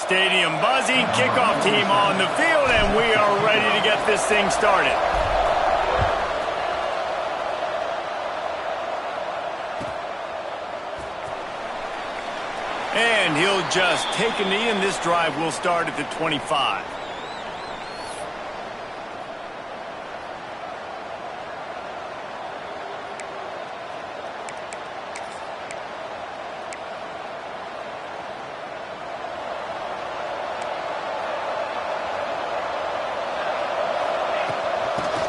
stadium buzzing. Kickoff team on the field, and we are ready to get this thing started. And he'll just take a knee, and this drive will start at the 25.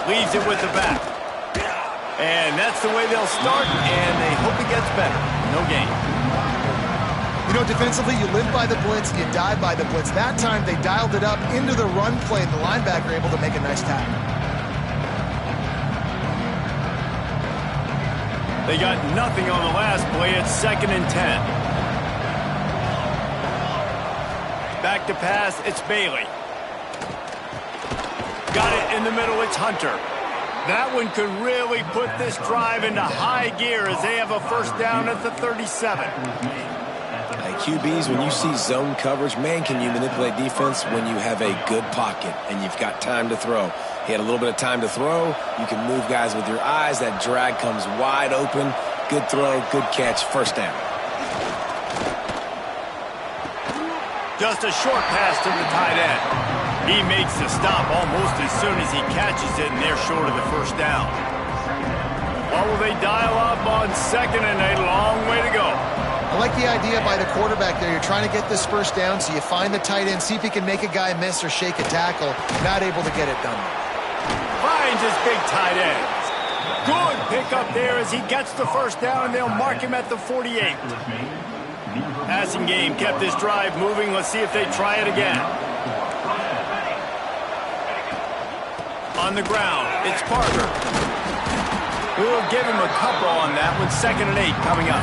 Leaves it with the back. And that's the way they'll start, and they hope it gets better. No gain. You know, defensively, you live by the blitz, you die by the blitz. That time, they dialed it up into the run play, and the linebacker able to make a nice tackle. They got nothing on the last play. It's 2nd and 10. Back to pass, it's Bailey. Got it in the middle, it's Hunter. That one could really put this drive into high gear as they have a first down at the 37. Hey, QBs, when you see zone coverage, man, can you manipulate defense when you have a good pocket and you've got time to throw. He had a little bit of time to throw. You can move guys with your eyes. That drag comes wide open. Good throw, good catch, first down. Just a short pass to the tight end. He makes the stop almost as soon as he catches it, and they're short of the first down. What will they dial up on 2nd and a long way to go? I like the idea by the quarterback there. You're trying to get this first down, so you find the tight end, see if he can make a guy miss or shake a tackle. Not able to get it done. Finds his big tight end. Good pickup there as he gets the first down, and they'll mark him at the 48. Passing game kept this drive moving. Let's see if they try it again. On the ground, it's Parker. We'll give him a couple on that one. 2nd and 8 coming up.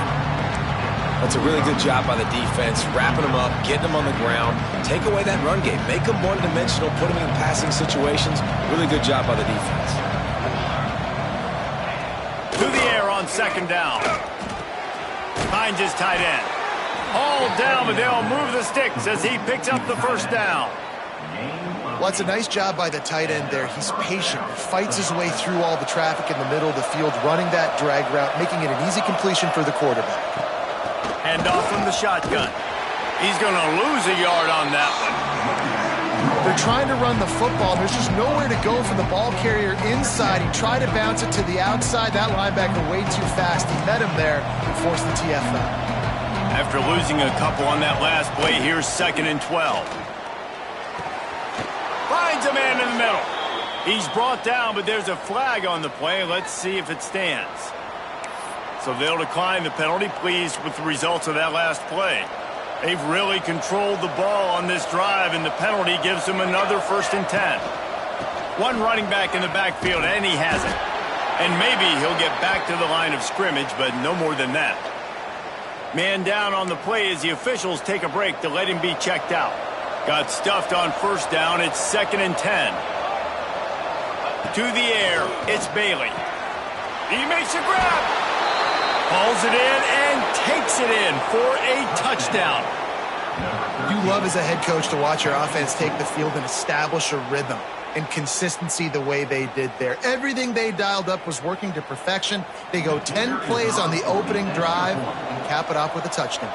That's a really good job by the defense, wrapping them up, getting them on the ground, take away that run game, make them one-dimensional, put them in passing situations. Really good job by the defense. To the air on 2nd down. Finds his tight end. All down, but they'll move the sticks as he picks up the first down. Well, it's a nice job by the tight end there. He's patient. He fights his way through all the traffic in the middle of the field, running that drag route, making it an easy completion for the quarterback. Hand off from the shotgun. He's going to lose a yard on that one. They're trying to run the football. There's just nowhere to go for the ball carrier inside. He tried to bounce it to the outside. That linebacker way too fast. He met him there and forced the TFL. After losing a couple on that last play, here's 2nd and 12. Finds a man in the middle. He's brought down, but there's a flag on the play. Let's see if it stands. So they'll decline the penalty, pleased with the results of that last play. They've really controlled the ball on this drive, and the penalty gives them another 1st and 10. One running back in the backfield, and he has it. And maybe he'll get back to the line of scrimmage, but no more than that. Man down on the play as the officials take a break to let him be checked out. Got stuffed on first down. It's 2nd and 10. To the air, it's Bailey. He makes a grab. Hauls it in and takes it in for a touchdown. You love as a head coach to watch your offense take the field and establish a rhythm and consistency the way they did there. Everything they dialed up was working to perfection. They go 10 plays on the opening drive and cap it off with a touchdown.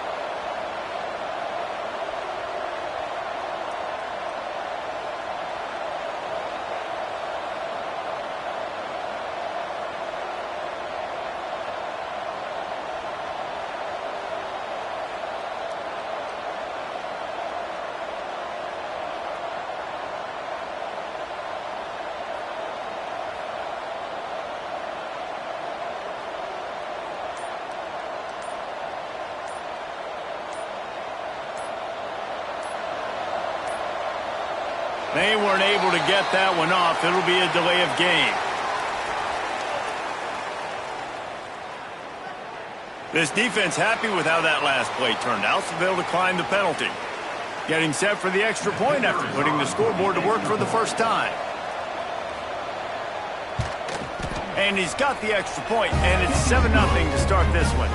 They weren't able to get that one off. It'll be a delay of game. This defense happy with how that last play turned out, so they'll decline the penalty. Getting set for the extra point after putting the scoreboard to work for the first time. And he's got the extra point, and it's 7-0 to start this one.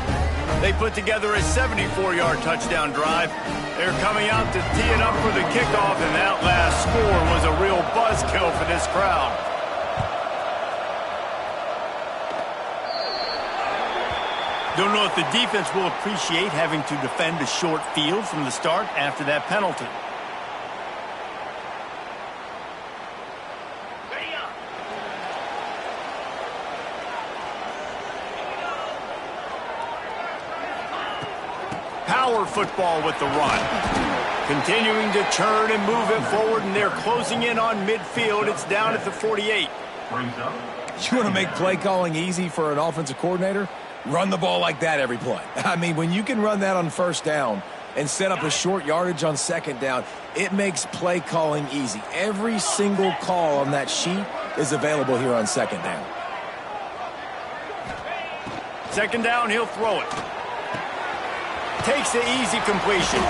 They put together a 74-yard touchdown drive. They're coming out to tee it up for the kickoff, and that last score was a real buzzkill for this crowd. Don't know if the defense will appreciate having to defend a short field from the start after that penalty. Power football with the run. Continuing to turn and move it forward, and they're closing in on midfield. It's down at the 48. You want to make play calling easy for an offensive coordinator? Run the ball like that every play. I mean, when you can run that on first down and set up a short yardage on second down, it makes play calling easy. Every single call on that sheet is available here on second down. Second down, he'll throw it. Takes the easy completion.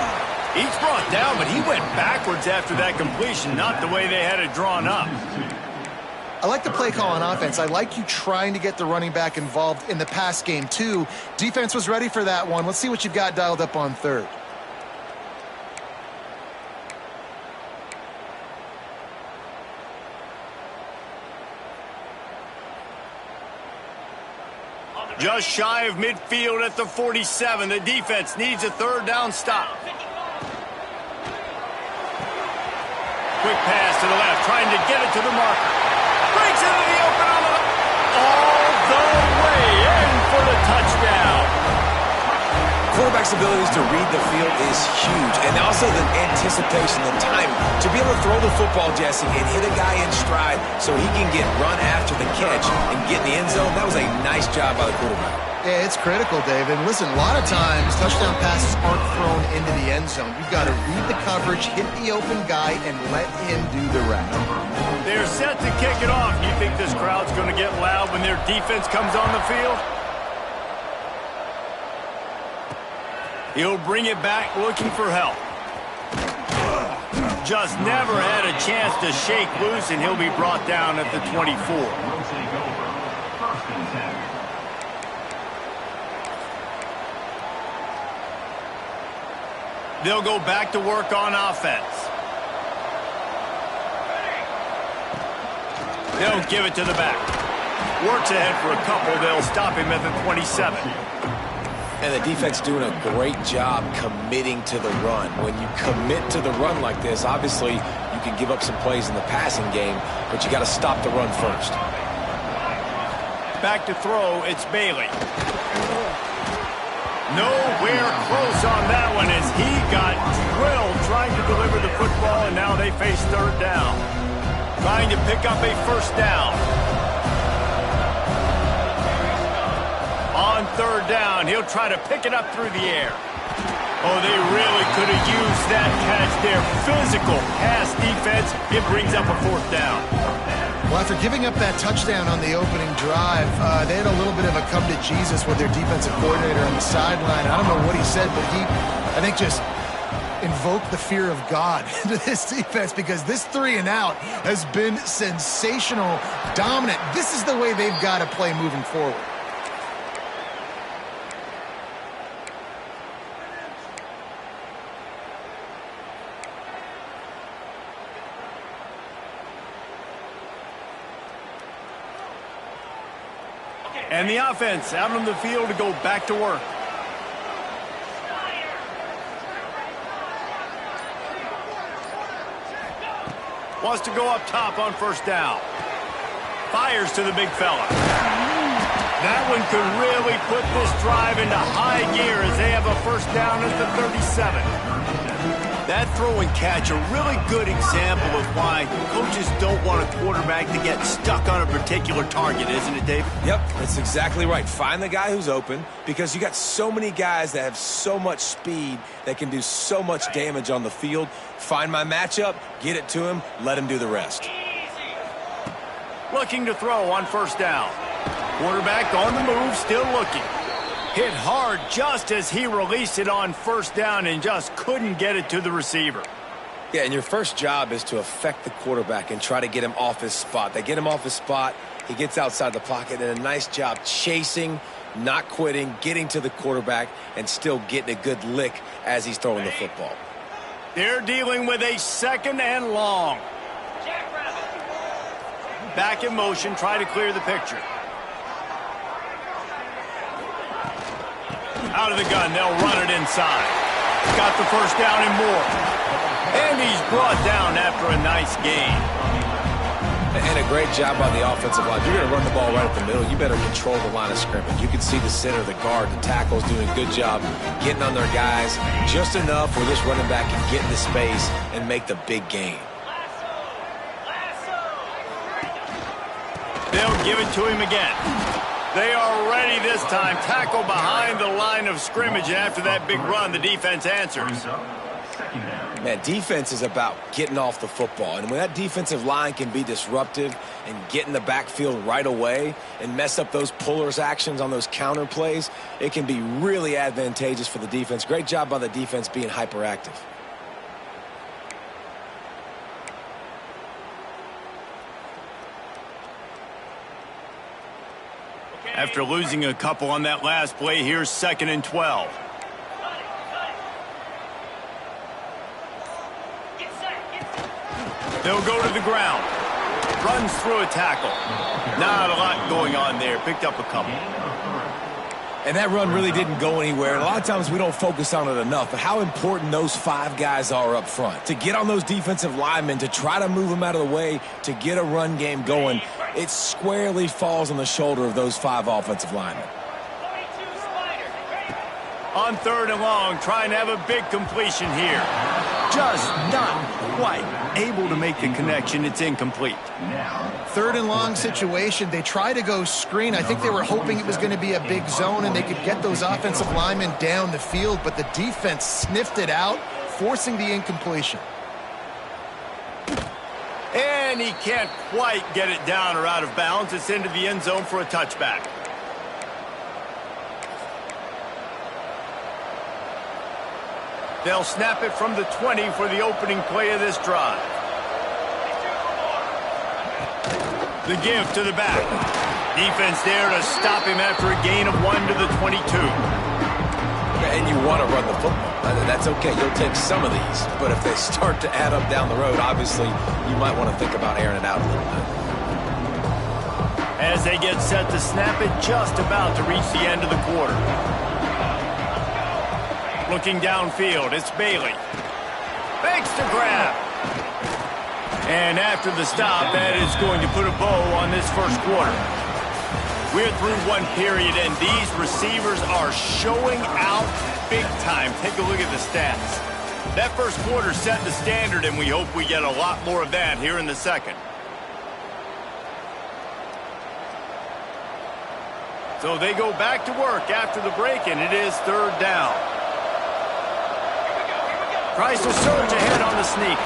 He's brought down, but he went backwards after that completion, not the way they had it drawn up. I like the play call on offense. I like you trying to get the running back involved in the pass game, too. Defense was ready for that one. Let's see what you've got dialed up on third. Just shy of midfield at the 47. The defense needs a third down stop. Quick pass to the left, trying to get it to the marker. Breaks into the open on the all the way in for the touchdown. Quarterback's abilities to read the field is huge, and also the anticipation, the timing. To be able to throw the football, Jesse, and hit a guy in stride so he can get run after the catch and get in the end zone, that was a nice job by the quarterback. Yeah, it's critical, David. Listen, a lot of times touchdown passes aren't thrown into the end zone. You've got to read the coverage, hit the open guy, and let him do the rest. They're set to kick it off. You think this crowd's going to get loud when their defense comes on the field? He'll bring it back looking for help. Just never had a chance to shake loose, and he'll be brought down at the 24. They'll go back to work on offense. They'll give it to the back. Works ahead for a couple. They'll stop him at the 27. And the defense doing a great job committing to the run. When you commit to the run like this, obviously you can give up some plays in the passing game, but you got to stop the run first. Back to throw, it's Bailey. Nowhere close on that one as he got drilled trying to deliver the football, and now they face third down. Trying to pick up a first down. On third down, he'll try to pick it up through the air. Oh, they really could have used that catch there. Physical pass defense. It brings up a fourth down. Well, after giving up that touchdown on the opening drive, they had a little bit of a come to Jesus with their defensive coordinator on the sideline. I don't know what he said, but he, I think, just invoked the fear of God into this defense, because this 3 and out has been sensational, dominant. This is the way they've got to play moving forward. And the offense out on the field to go back to work. Wants to go up top on first down. Fires to the big fella. That one could really put this drive into high gear as they have a first down at the 37. That throw and catch, a really good example of why coaches don't want a quarterback to get stuck on a particular target, isn't it, Dave? Yep, that's exactly right. Find the guy who's open, because you got so many guys that have so much speed that can do so much damage on the field. Find my matchup, get it to him, let him do the rest. Looking to throw on first down. Quarterback on the move, still looking. Hit hard just as he released it on first down and just couldn't get it to the receiver. Yeah, and your first job is to affect the quarterback and try to get him off his spot. They get him off his spot, he gets outside the pocket, and a nice job chasing, not quitting, getting to the quarterback, and still getting a good lick as he's throwing the football. They're dealing with a 2nd and long. Back in motion, try to clear the picture. Out of the gun, they'll run it inside. Got the first down and more. And he's brought down after a nice gain. And a great job by the offensive line. You're going to run the ball right at the middle. You better control the line of scrimmage. You can see the center, the guard, the tackles doing a good job getting on their guys just enough where this running back can get into space and make the big gain. They'll give it to him again. They are ready this time. Tackle behind the line of scrimmage, and after that big run, the defense answers. Man, defense is about getting off the football. And when that defensive line can be disruptive and get in the backfield right away and mess up those pullers actions on those counter plays, it can be really advantageous for the defense. Great job by the defense being hyperactive. After losing a couple on that last play, here's 2nd and 12. They'll go to the ground. Runs through a tackle. Not a lot going on there. Picked up a couple. And that run really didn't go anywhere. And a lot of times we don't focus on it enough. But how important those 5 guys are up front. To get on those defensive linemen, to try to move them out of the way, to get a run game going, it squarely falls on the shoulder of those 5 offensive linemen. On 3rd and long, trying to have a big completion here. Just not quite able to make the connection. It's incomplete. 3rd and long situation. They try to go screen. I think they were hoping it was going to be a big zone and they could get those offensive linemen down the field, but the defense sniffed it out, forcing the incompletion. And he can't quite get it down or out of bounds. It's into the end zone for a touchback. They'll snap it from the 20 for the opening play of this drive. The give to the back. Defense there to stop him after a gain of 1 to the 22. And you want to run the football. That's okay. You'll take some of these. But if they start to add up down the road, obviously you might want to think about airing it out a little bit. As they get set to snap it, just about to reach the end of the quarter. Looking downfield, it's Bailey. Fakes the grab. And after the stop, that is going to put a bow on this first quarter. We're through one period, and these receivers are showing out big time. Take a look at the stats. That first quarter set the standard, and we hope we get a lot more of that here in the second. So they go back to work after the break, and it is 3rd down. Tries to surge ahead on the sneak.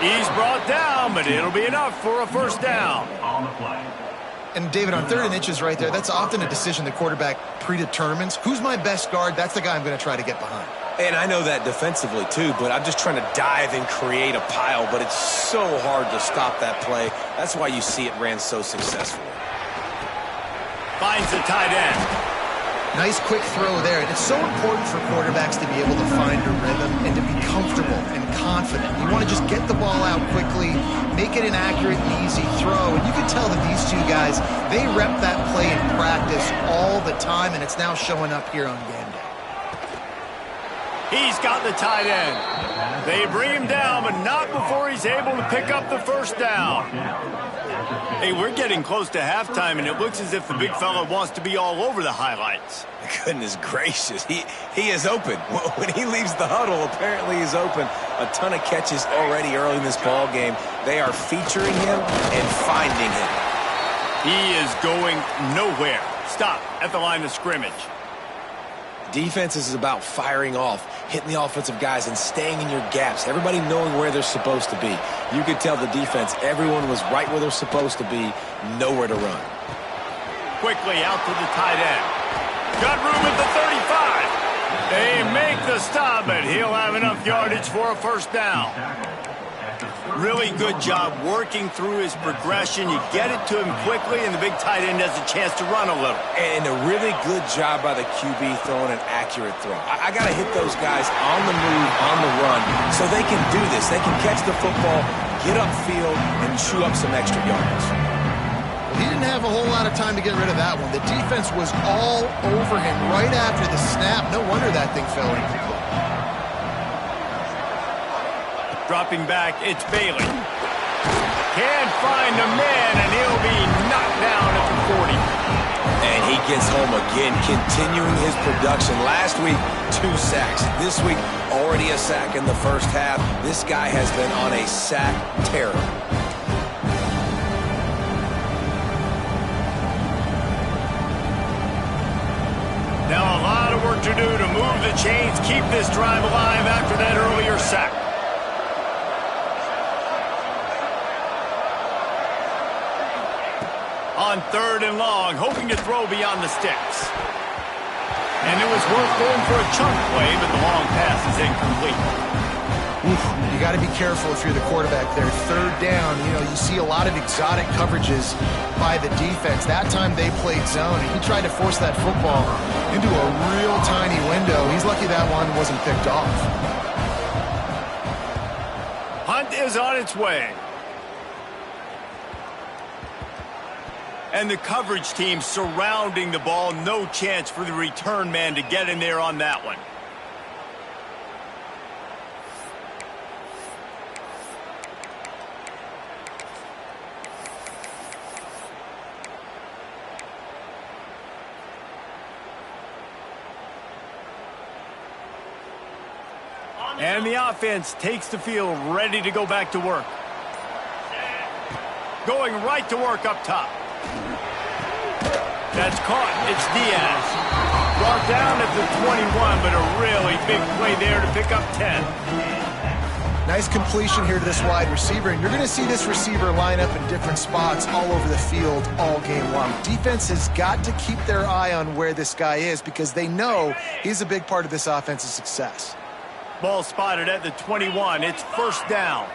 He's brought down, but it'll be enough for a first down. And David, on 3rd and inches right there, that's often a decision the quarterback predetermines. Who's my best guard? That's the guy I'm going to try to get behind. And I know that defensively too, but I'm just trying to dive and create a pile, but it's so hard to stop that play. That's why you see it ran so successfully. Finds the tight end. Nice quick throw there. And it's so important for quarterbacks to be able to find a rhythm and to be comfortable and confident. You want to just get the ball out quickly, make it an accurate and easy throw. And you can tell that these 2 guys, they rep that play in practice all the time, and it's now showing up here on game day. He's got the tight end. They bring him down, but not before he's able to pick up the first down. Hey, we're getting close to halftime, and it looks as if the big fella wants to be all over the highlights. Goodness gracious, he is open. When he leaves the huddle, apparently he's open. A ton of catches already early in this ball game. They are featuring him and finding him. He is going nowhere. Stop at the line of scrimmage. Defense is about firing off, hitting the offensive guys, and staying in your gaps. Everybody knowing where they're supposed to be. You could tell the defense, everyone was right where they're supposed to be, nowhere to run. Quickly out to the tight end. Got room at the 35. They make the stop, but he'll have enough yardage for a first down. Really good job working through his progression. You get it to him quickly, and the big tight end has a chance to run a little. And a really good job by the QB throwing an accurate throw. I got to hit those guys on the move, on the run, so they can do this. They can catch the football, get upfield, and chew up some extra yards. He didn't have a whole lot of time to get rid of that one. The defense was all over him right after the snap. No wonder that thing fell incomplete. Dropping back, it's Bailey. Can't find a man, and he'll be knocked down at the 40. And he gets home again, continuing his production. Last week, 2 sacks. This week, already a sack in the first half. This guy has been on a sack terror. Now a lot of work to do to move the chains, keep this drive alive after that earlier sack. On 3rd and long, hoping to throw beyond the sticks. And it was worth going for a chunk play, but the long pass is incomplete. You got to be careful if you're the quarterback there. 3rd down, you see a lot of exotic coverages by the defense. That time they played zone, and he tried to force that football into a real tiny window. He's lucky that one wasn't picked off. Hunt is on its way. And the coverage team surrounding the ball. No chance for the return man to get in there on that one. And the offense takes the field, ready to go back to work. Going right to work up top. That's caught. It's Diaz. Brought down at the 21, but a really big play there to pick up 10. Nice completion here to this wide receiver, and you're going to see this receiver line up in different spots all over the field all game long. Defense has got to keep their eye on where this guy is because they know he's a big part of this offense's success. Ball spotted at the 21. It's 1st down.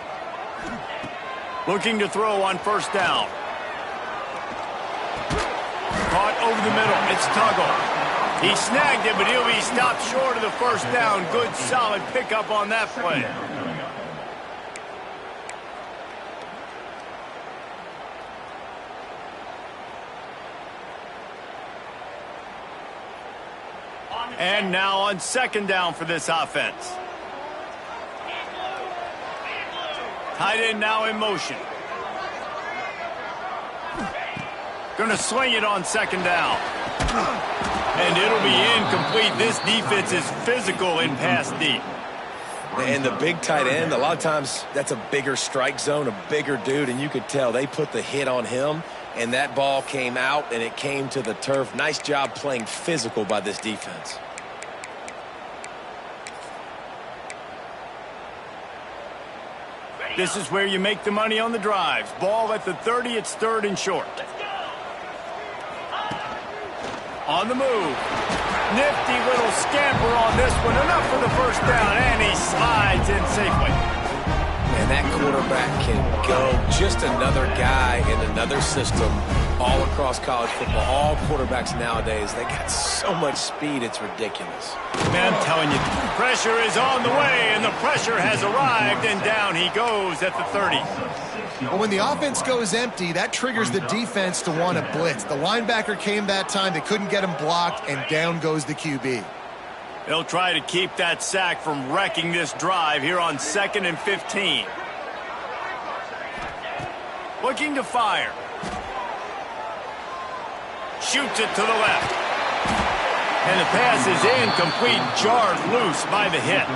Looking to throw on 1st down. Caught over the middle. It's Tuggle. He snagged it, but he'll be stopped short of the 1st down. Good, solid pickup on that play. And now on 2nd down for this offense. Tight end now in motion. Going to sling it on 2nd down. And it'll be incomplete. This defense is physical in pass deep. And the big tight end, a lot of times that's a bigger strike zone, a bigger dude, and you could tell they put the hit on him, and that ball came out, and it came to the turf. Nice job playing physical by this defense. This is where you make the money on the drives. Ball at the 30, it's 3rd and short. On the move. Nifty little scamper on this one. Enough for the 1st down, and he slides in safely. And that quarterback can go. Just another guy in another system all across college football. All quarterbacks nowadays, they got so much speed, it's ridiculous. Man, I'm telling you, pressure is on the way, and the pressure has arrived, and down he goes at the 30. But when the offense goes empty, that triggers the defense to want to blitz. The linebacker came that time. They couldn't get him blocked, and down goes the QB. They'll try to keep that sack from wrecking this drive here on 2nd and 15. Looking to fire. Shoots it to the left. And the pass is incomplete, jarred loose by the hit.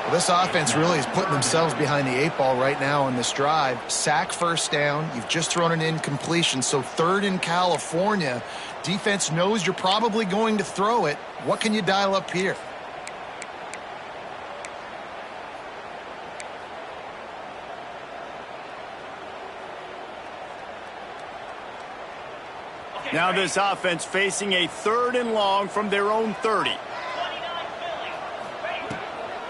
Well, this offense really is putting themselves behind the 8 ball right now on this drive. Sack 1st down. You've just thrown an incompletion. So 3rd in California. Defense knows you're probably going to throw it. What can you dial up here? Now this offense facing a 3rd and long from their own 30.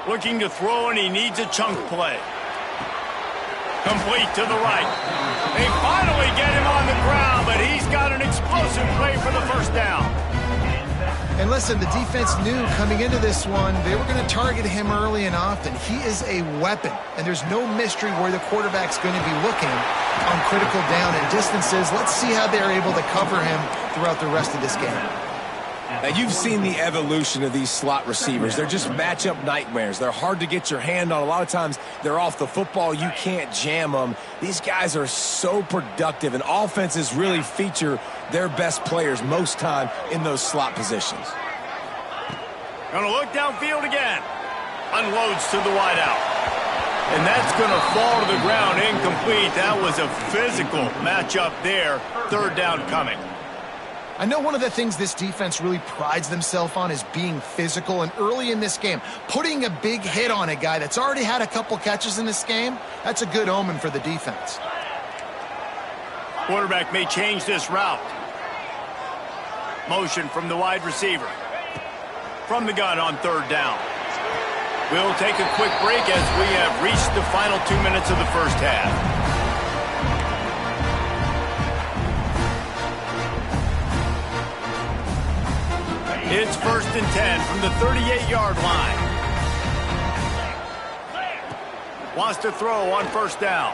Looking to throw, and he needs a chunk play. Complete to the right. They finally get him on the ground, but he's got an explosive play for the first down. And listen, the defense knew coming into this one, they were going to target him early and often. He is a weapon, and there's no mystery where the quarterback's going to be looking on critical down and distances. Let's see how they're able to cover him throughout the rest of this game. Now, you've seen the evolution of these slot receivers. They're just matchup nightmares. They're hard to get your hand on. A lot of times, they're off the football. You can't jam them. These guys are so productive, and offenses really feature their best players most time in those slot positions. Gonna look downfield again. Unloads to the wideout. And that's going to fall to the ground incomplete. That was a physical matchup there. Third down coming. I know one of the things this defense really prides themselves on is being physical, and early in this game, putting a big hit on a guy that's already had a couple catches in this game, that's a good omen for the defense. Quarterback may change this route. Motion from the wide receiver. From the gun on third down. We'll take a quick break as we have reached the final 2 minutes of the first half. It's 1st and 10 from the 38-yard line. Wants to throw on first down.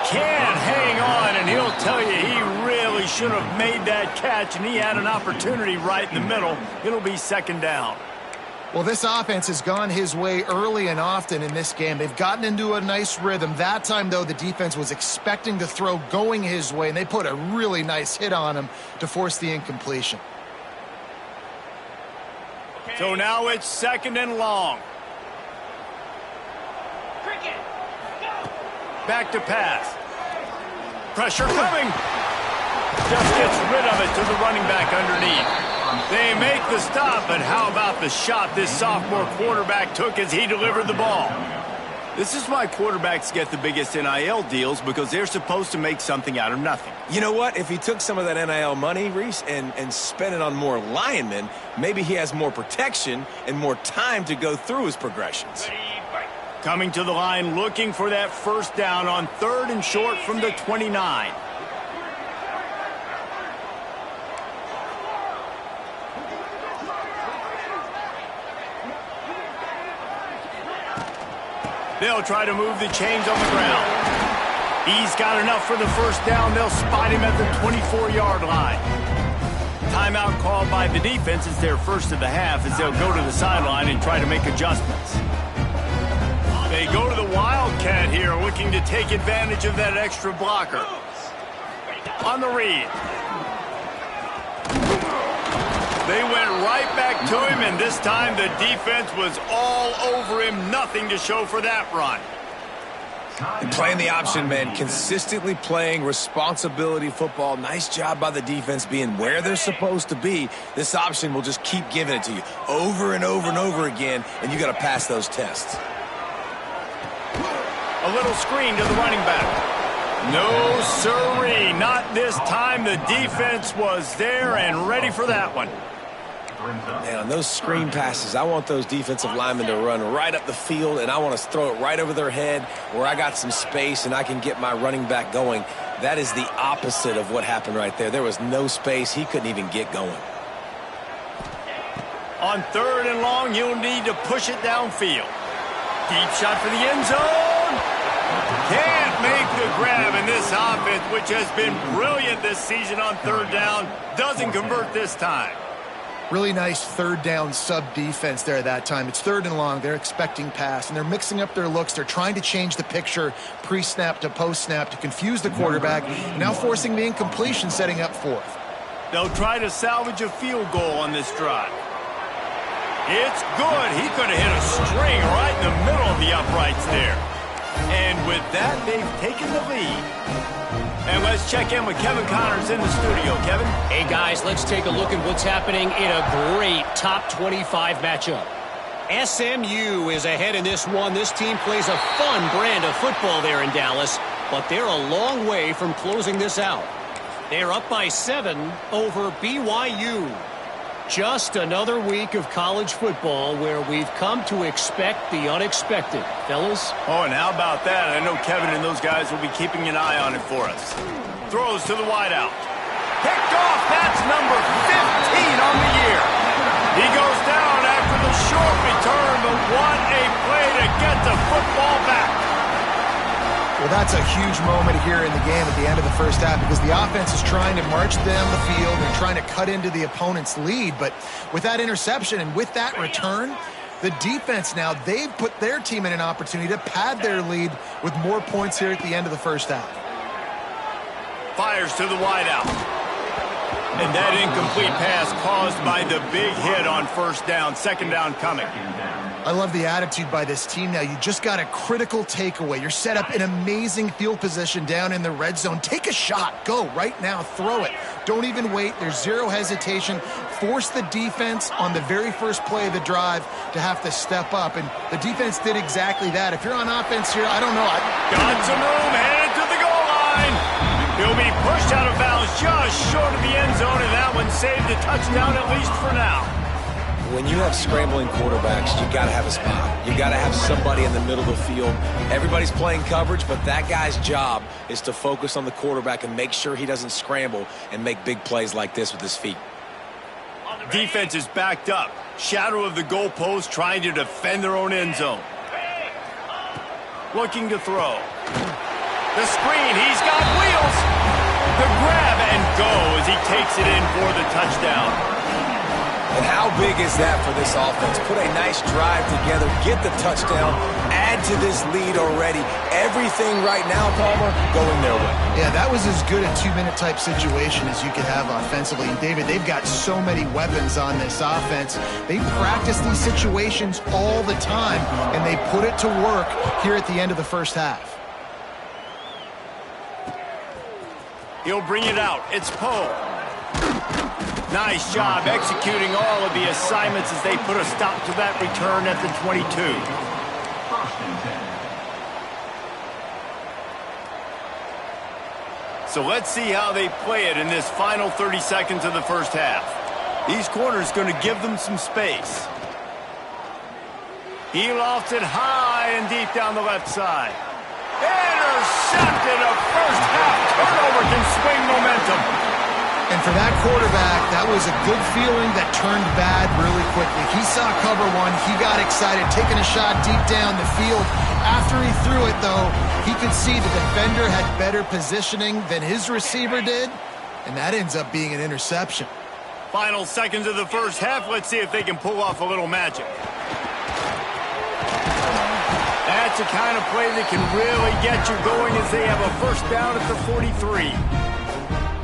Can't hang on, and he'll tell you he really should have made that catch, and he had an opportunity right in the middle. It'll be second down. Well, this offense has gone his way early and often in this game. They've gotten into a nice rhythm. That time, though, the defense was expecting the throw going his way, and they put a really nice hit on him to force the incompletion. So now it's second and long. Back to pass. Pressure coming. Just gets rid of it to the running back underneath. They make the stop, but how about the shot this sophomore quarterback took as he delivered the ball? This is why quarterbacks get the biggest NIL deals, because they're supposed to make something out of nothing. You know what? If he took some of that NIL money, Reese, and spent it on more linemen, maybe he has more protection and more time to go through his progressions. Coming to the line, looking for that first down on third and short from the 29. They'll try to move the chains on the ground. He's got enough for the first down. They'll spot him at the 24-yard line. Timeout called by the defense. It's their first of the half as they'll go to the sideline and try to make adjustments. They go to the Wildcat here, looking to take advantage of that extra blocker. On the read. They went right back to him, and this time the defense was all over him. Nothing to show for that run. And playing the option, man, consistently playing responsibility football. Nice job by the defense being where they're supposed to be. This option will just keep giving it to you over and over and over again, and you got to pass those tests. A little screen to the running back. No, sirree, not this time. The defense was there and ready for that one. Man, on those screen passes, I want those defensive linemen to run right up the field, and I want to throw it right over their head where I got some space and I can get my running back going. That is the opposite of what happened right there. There was no space. He couldn't even get going. On third and long, you'll need to push it downfield. Deep shot for the end zone. Can't make the grab, and this offense, which has been brilliant this season on third down, doesn't convert this time. Really nice third down sub-defense there at that time. It's third and long. They're expecting pass, and they're mixing up their looks. They're trying to change the picture pre-snap to post-snap to confuse the quarterback, now forcing the incompletion, setting up fourth. They'll try to salvage a field goal on this drive. It's good. He could have hit a string right in the middle of the uprights there. And with that, they've taken the lead. And let's check in with Kevin Connors in the studio. Kevin? Hey, guys, let's take a look at what's happening in a great top 25 matchup. SMU is ahead in this one. This team plays a fun brand of football there in Dallas, but they're a long way from closing this out. They're up by 7 over BYU. Just another week of college football where we've come to expect the unexpected. Fellas? Oh, and how about that? I know Kevin and those guys will be keeping an eye on it for us. Throws to the wideout. Picked off. That's number 15 on the year. He goes down after the short return, but what a play to get the football back. Well, that's a huge moment here in the game at the end of the first half because the offense is trying to march down the field and trying to cut into the opponent's lead. But with that interception and with that return, the defense now, they've put their team in an opportunity to pad their lead with more points here at the end of the first half. Fires to the wideout. And that incomplete pass caused by the big hit on first down. Second down coming. I love the attitude by this team now. You just got a critical takeaway. You're set up in amazing field position down in the red zone. Take a shot. Go right now. Throw it. Don't even wait. There's zero hesitation. Force the defense on the very first play of the drive to have to step up. And the defense did exactly that. If you're on offense here, I don't know. Got some room. Headed to the goal line. He'll be pushed out of bounds just short of the end zone, and that one saved a touchdown at least for now. When you have scrambling quarterbacks, you got to have a spot. You got to have somebody in the middle of the field. Everybody's playing coverage, but that guy's job is to focus on the quarterback and make sure he doesn't scramble and make big plays like this with his feet. Defense is backed up. Shadow of the goalpost trying to defend their own end zone. Looking to throw. The screen, he's got wheels. The grab and go as he takes it in for the touchdown. And how big is that for this offense? Put a nice drive together, get the touchdown, add to this lead already. Everything right now, Palmer, going their way. Yeah, that was as good a two-minute type situation as you could have offensively. And David, they've got so many weapons on this offense. They practice these situations all the time, and they put it to work here at the end of the first half. He'll bring it out. It's Poe. Nice job executing all of the assignments as they put a stop to that return at the 22. So let's see how they play it in this final 30 seconds of the first half. These corners going to give them some space. He lofts it high and deep down the left side. Intercepted. A first half turnover can swing momentum. And for that quarterback, that was a good feeling that turned bad really quickly. He saw cover one. He got excited, taking a shot deep down the field. After he threw it, though, he could see the defender had better positioning than his receiver did, and that ends up being an interception. Final seconds of the first half. Let's see if they can pull off a little magic. That's the kind of play that can really get you going as they have a first down at the 43.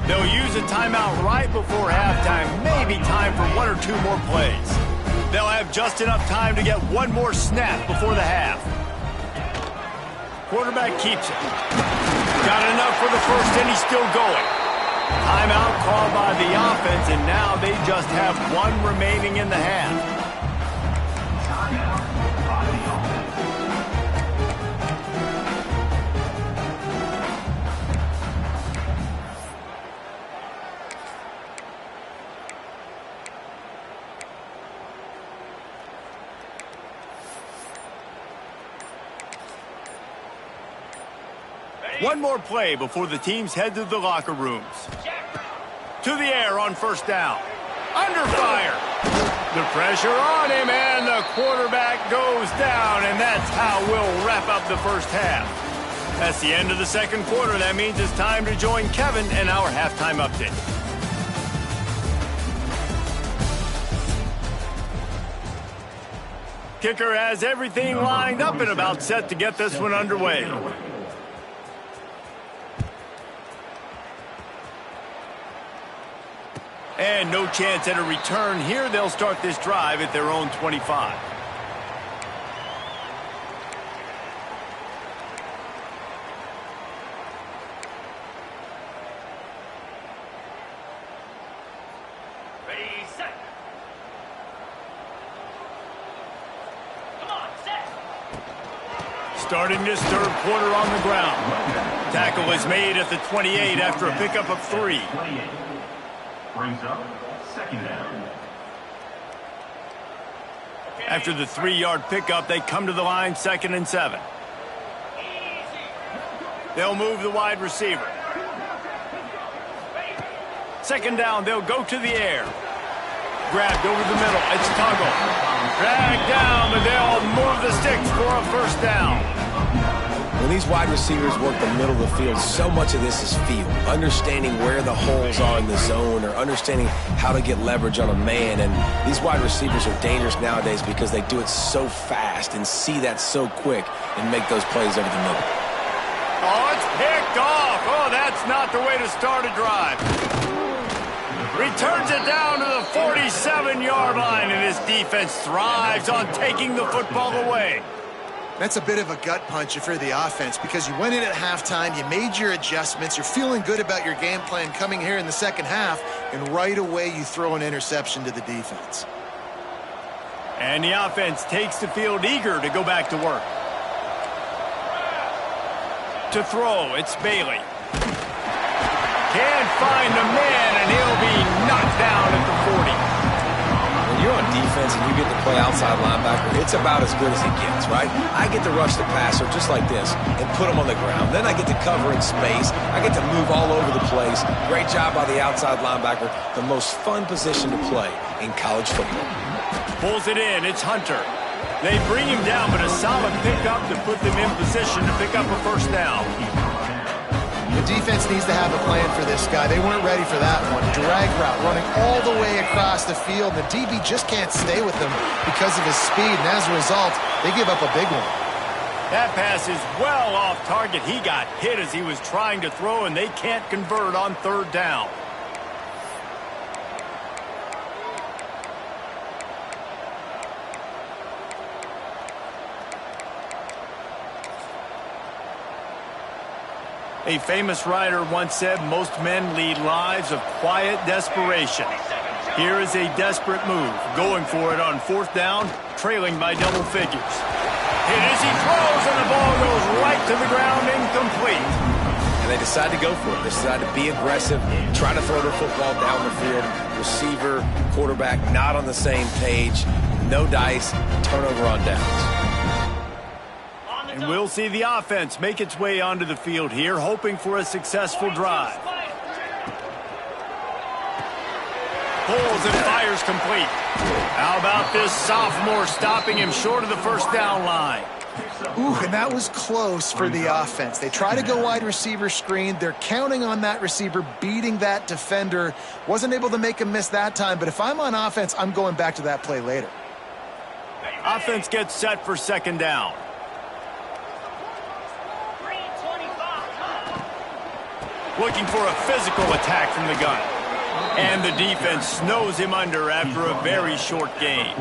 They'll use a timeout right before halftime, maybe time for one or two more plays. They'll have just enough time to get one more snap before the half. Quarterback keeps it. Got enough for the first, and he's still going. Timeout called by the offense, and now they just have one remaining in the half. One more play before the teams head to the locker rooms. To the air on first down. Under fire. The pressure on him, and the quarterback goes down, and that's how we'll wrap up the first half. That's the end of the second quarter. That means it's time to join Kevin and our halftime update. Kicker has everything lined up and about set to get this one underway. And no chance at a return here. They'll start this drive at their own 25. Ready, set. Come on, set. Starting this third quarter on the ground. Tackle is made at the 28 after a pickup of 3. Brings up second down. After the 3-yard pickup, they come to the line, 2nd and 7. They'll move the wide receiver. 2nd down, they'll go to the air. Grabbed over the middle. It's Tuggle. Dragged down, but they'll move the sticks for a 1st down. When these wide receivers work the middle of the field, so much of this is feel. Understanding where the holes are in the zone or understanding how to get leverage on a man. And these wide receivers are dangerous nowadays because they do it so fast and see that so quick and make those plays over the middle. Oh, it's picked off. Oh, that's not the way to start a drive. Returns it down to the 47-yard line, and his defense thrives on taking the football away. That's a bit of a gut punch if you're the offense because you went in at halftime, you made your adjustments, you're feeling good about your game plan coming here in the 2nd half, and right away you throw an interception to the defense. And the offense takes the field eager to go back to work. To throw, it's Bailey. Can't find the man, and he'll be knocked down at the 40. When you're on defense and you get to play outside linebacker, it's about as good as it gets, right? I get to rush the passer just like this and put him on the ground. Then I get to cover in space. I get to move all over the place. Great job by the outside linebacker. The most fun position to play in college football. Pulls it in. It's Hunter. They bring him down, but a solid pickup to put them in position to pick up a 1st down. The defense needs to have a plan for this guy. They weren't ready for that one. Drag route running all the way across the field. The DB just can't stay with him because of his speed, and as a result, they give up a big one. That pass is well off target. He got hit as he was trying to throw, and they can't convert on 3rd down. A famous writer once said, most men lead lives of quiet desperation. Here is a desperate move, going for it on 4th down, trailing by double figures. Hit as he throws, and the ball goes right to the ground, incomplete. And they decide to go for it. They decide to be aggressive, try to throw the football down the field. Receiver, quarterback, not on the same page. No dice, turnover on downs. And we'll see the offense make its way onto the field here, hoping for a successful drive. Pulls and fires complete. How about this sophomore stopping him short of the 1st down line? Ooh, and that was close for the offense. They try to go wide receiver screen. They're counting on that receiver beating that defender. Wasn't able to make him miss that time, but if I'm on offense, I'm going back to that play later. Offense gets set for 2nd down. Looking for a physical attack from the gun. And the defense snows him under after a very short gain.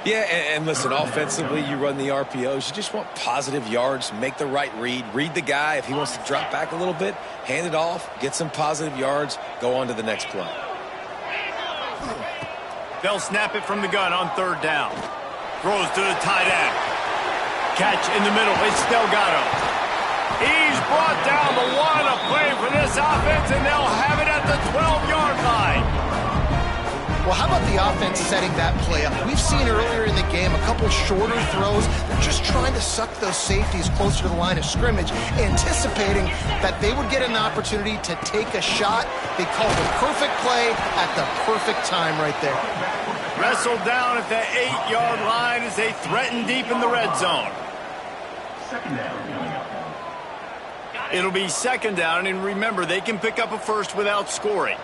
Yeah, and listen, offensively, you run the RPOs. You just want positive yards, make the right read. Read the guy. If he wants to drop back a little bit, hand it off, get some positive yards, go on to the next play. They'll snap it from the gun on 3rd down. Throws to the tight end. Catch in the middle. It's Delgado. He's brought down the one, a play for this offense, and they'll have it at the 12-yard line. Well, how about the offense setting that play up? We've seen earlier in the game a couple shorter throws. They're just trying to suck those safeties closer to the line of scrimmage, anticipating that they would get an opportunity to take a shot. They called a perfect play at the perfect time right there. Wrestled down at the 8-yard line as they threaten deep in the red zone. It'll be 2nd down, and remember, they can pick up a 1st without scoring.